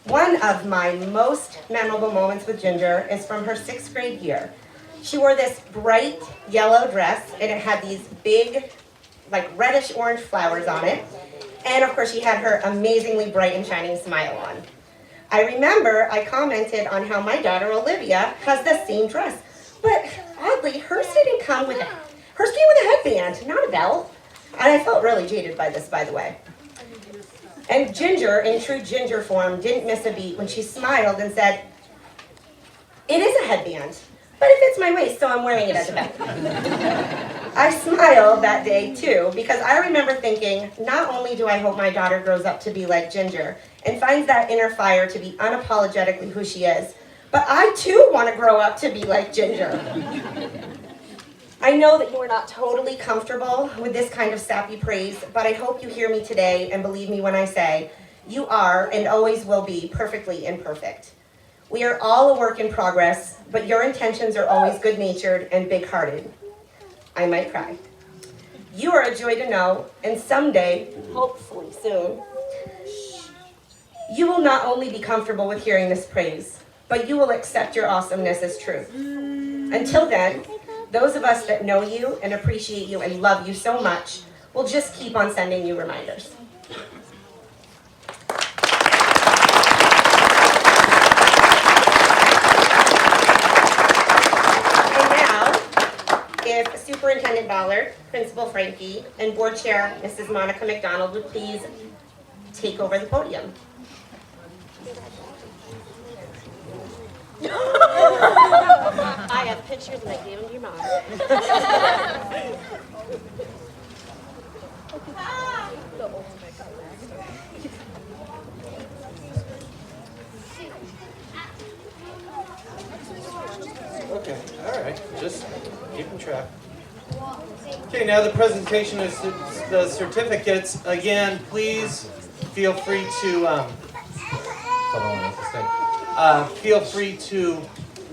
One of my most memorable moments with Ginger is from her 6th grade year. She wore this bright yellow dress, and it had these big, like reddish orange flowers on it. And of course, she had her amazingly bright and shining smile on. I remember I commented on how my daughter Olivia has the same dress, but oddly, hers didn't come with hers came with a headband, not a belt. And I felt really jaded by this, by the way. And Ginger, in true Ginger form, didn't miss a beat when she smiled and said, "It is a headband, but it fits my waist, so I'm wearing it as a belt." I smiled that day too, because I remember thinking, not only do I hope my daughter grows up to be like Ginger and finds that inner fire to be unapologetically who she is, but I too want to grow up to be like Ginger. I know that you are not totally comfortable with this kind of sappy praise, but I hope you hear me today and believe me when I say, you are and always will be perfectly imperfect. We are all a work in progress, but your intentions are always good-natured and big-hearted. I might cry. You are a joy to know, and someday, hopefully soon, you will not only be comfortable with hearing this praise, but you will accept your awesomeness as true. Until then, those of us that know you and appreciate you and love you so much will just keep on sending you reminders. If Superintendent Ballard, Principal Frankie, and Board Chair Mrs. Monica McDonald would please take over the podium. I have pictures and I gave them to your mom. Okay, all right, just keeping track. Okay, now the presentation of the certificates. Again, please feel free to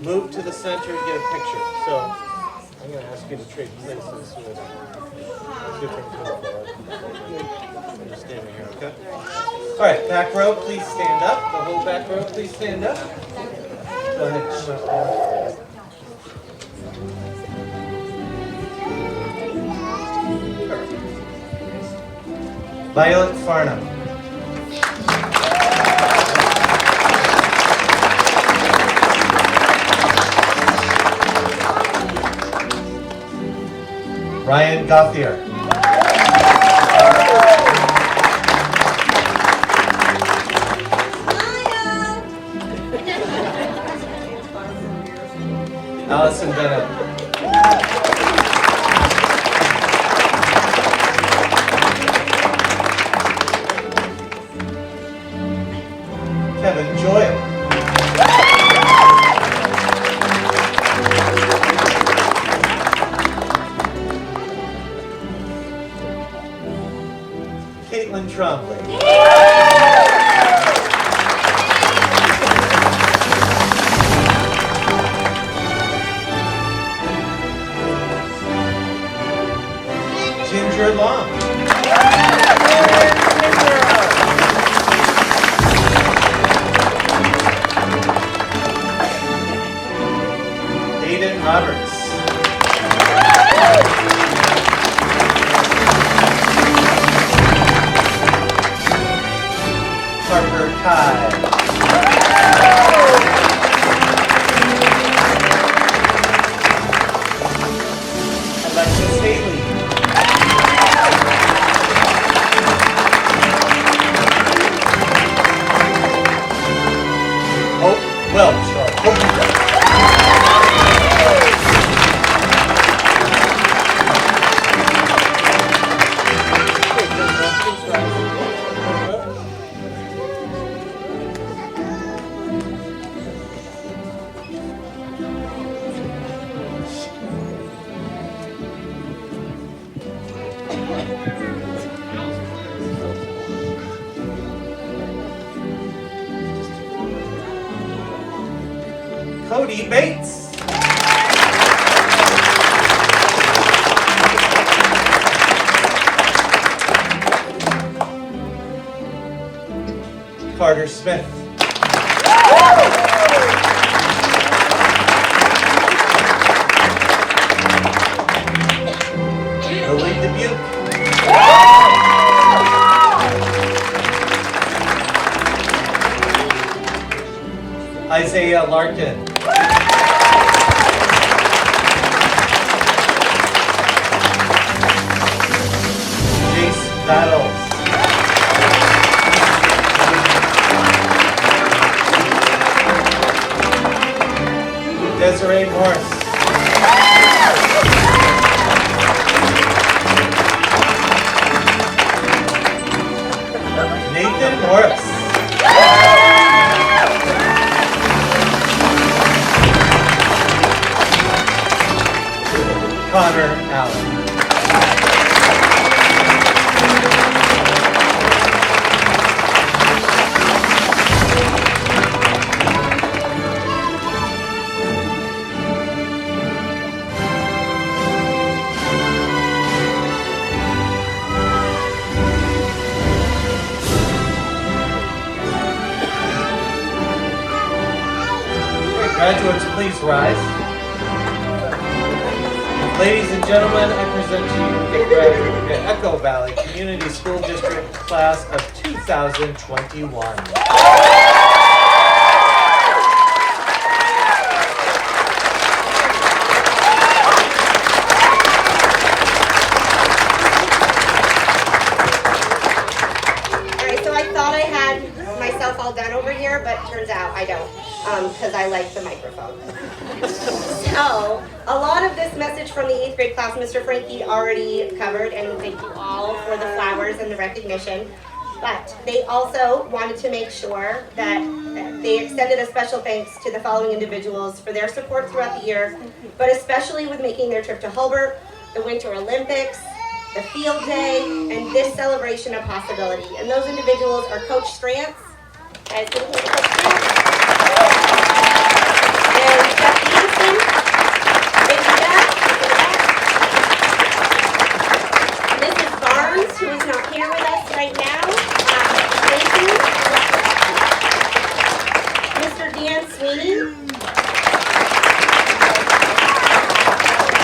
move to the center and get a picture. So I'm going to ask you to trade places with different people. Just standing here, okay? All right, back row, please stand up. The whole back row, please stand up. Go ahead. Violet Farnham. Ryan Gauthier. Allison Bennett. Kevin Joyle. Caitlin Trombley. Ginger Long. Aiden Roberts. Parker Kai. Alexis Haley. Hope Welch, or Hope Welch. Cody Bates. Carter Smith. Isaiah Larkin. Jace Battles. Desiree Morris. Nathan Morris. Connor Allen. Graduates, please rise. Ladies and gentlemen, I present to you the graduate at Echo Valley Community School District class of 2021. All done over here, but turns out I don't, because I like the microphone. So, a lot of this message from the 8th grade class, Mr. Frankie already covered, and thank you all for the flowers and the recognition. But they also wanted to make sure that they extended a special thanks to the following individuals for their support throughout the year, but especially with making their trip to Hulbert, the Winter Olympics, the field day, and this celebration of possibility. And those individuals are Coach Strantz, guys, give me a Coach Strantz, and Jeff Anderson, Vicky Beck, Mrs. Barnes, who is not here with us right now, thank you, Mr. Dan Sweeney,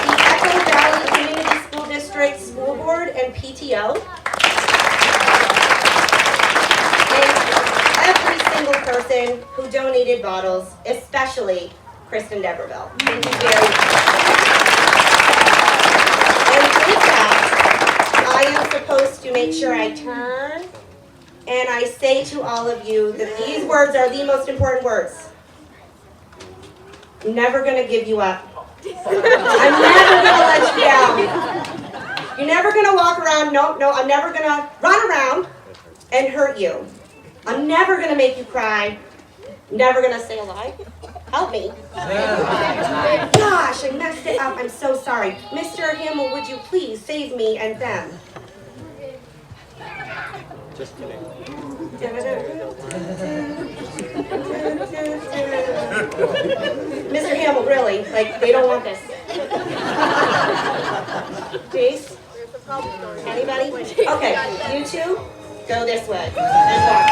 the Echo Valley Community School District School Board and PTO, single person who donated bottles, especially Kristen Deverville. Thank you very much. And with that, I am supposed to make sure I turn and I say to all of you that these words are the most important words. I'm never going to give you up. I'm never going to let you down. You're never going to walk around, no, I'm never going to run around and hurt you. I'm never going to make you cry. Never going to say a lie. Help me. Gosh, I messed it up. I'm so sorry. Mr. Hamill, would you please save me and them? Just kidding. Mr. Hamill, really? Like, they don't want this. Jace? Anybody? Okay, you two, go this way. And walk.